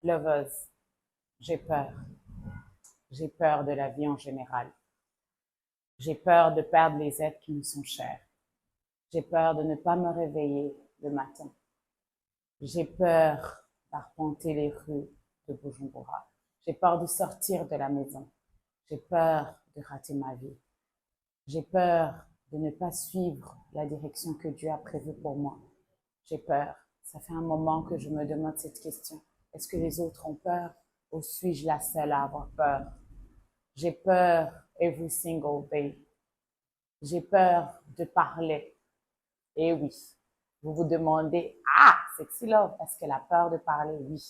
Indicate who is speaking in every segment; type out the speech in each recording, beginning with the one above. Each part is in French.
Speaker 1: Loveuse, j'ai peur. J'ai peur de la vie en général. J'ai peur de perdre les êtres qui me sont chers. J'ai peur de ne pas me réveiller le matin. J'ai peur d'arpenter les rues de Bujumbura. J'ai peur de sortir de la maison. J'ai peur de rater ma vie. J'ai peur de ne pas suivre la direction que Dieu a prévue pour moi. J'ai peur. Ça fait un moment que je me demande cette question. Est-ce que les autres ont peur ou suis-je la seule à avoir peur? J'ai peur every single day. J'ai peur de parler. Et oui, vous vous demandez, ah, sexy love, est-ce qu'elle a peur de parler? Oui,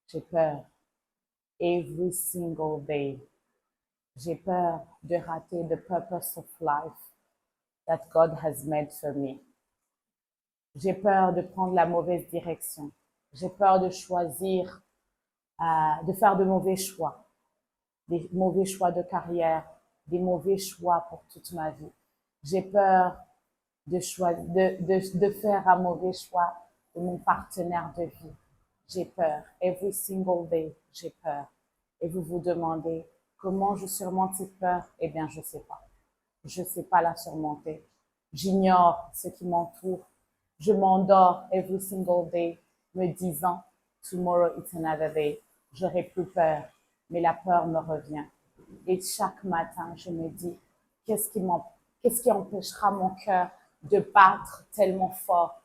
Speaker 1: j'ai peur every single day. J'ai peur de rater the purpose of life that God has made for me. J'ai peur de prendre la mauvaise direction. J'ai peur de choisir, de faire de mauvais choix. Des mauvais choix de carrière, des mauvais choix pour toute ma vie. J'ai peur de faire un mauvais choix de mon partenaire de vie. J'ai peur. Every single day, j'ai peur. Et vous vous demandez comment je surmonte cette peur? Eh bien, je sais pas. Je sais pas la surmonter. J'ignore ce qui m'entoure. Je m'endors every single day me disant tomorrow it's another day. J'aurai plus peur, mais la peur me revient. Et chaque matin, je me dis qu'est-ce qui empêchera mon cœur de battre tellement fort?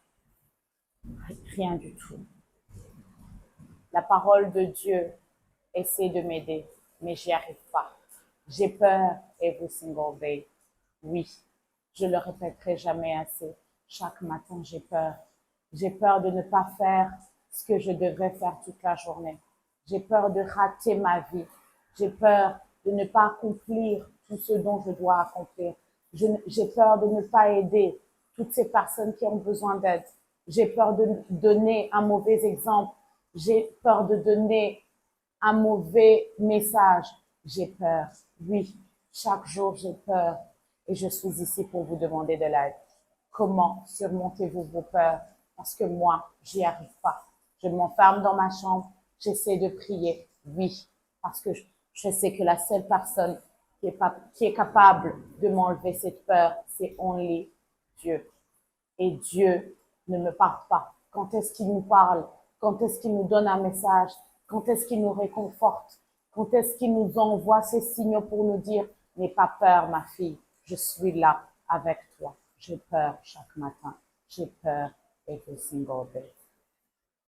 Speaker 1: Rien du tout. La parole de Dieu essaie de m'aider, mais j'y arrive pas. J'ai peur every single day. Oui, je le répéterai jamais assez. Chaque matin, j'ai peur. J'ai peur de ne pas faire ce que je devrais faire toute la journée. J'ai peur de rater ma vie. J'ai peur de ne pas accomplir tout ce dont je dois accomplir. J'ai peur de ne pas aider toutes ces personnes qui ont besoin d'aide. J'ai peur de donner un mauvais exemple. J'ai peur de donner un mauvais message. J'ai peur. Oui, chaque jour, j'ai peur. Et je suis ici pour vous demander de l'aide. Comment surmontez-vous vos peurs? Parce que moi, j'y arrive pas. Je m'enferme dans ma chambre, j'essaie de prier. Oui, parce que je sais que la seule personne qui est capable de m'enlever cette peur, c'est only Dieu. Et Dieu ne me parle pas. Quand est-ce qu'il nous parle? Quand est-ce qu'il nous donne un message? Quand est-ce qu'il nous réconforte? Quand est-ce qu'il nous envoie ces signaux pour nous dire, n'aie pas peur, ma fille, je suis là avec toi. J'ai peur chaque matin. J'ai peur every single day.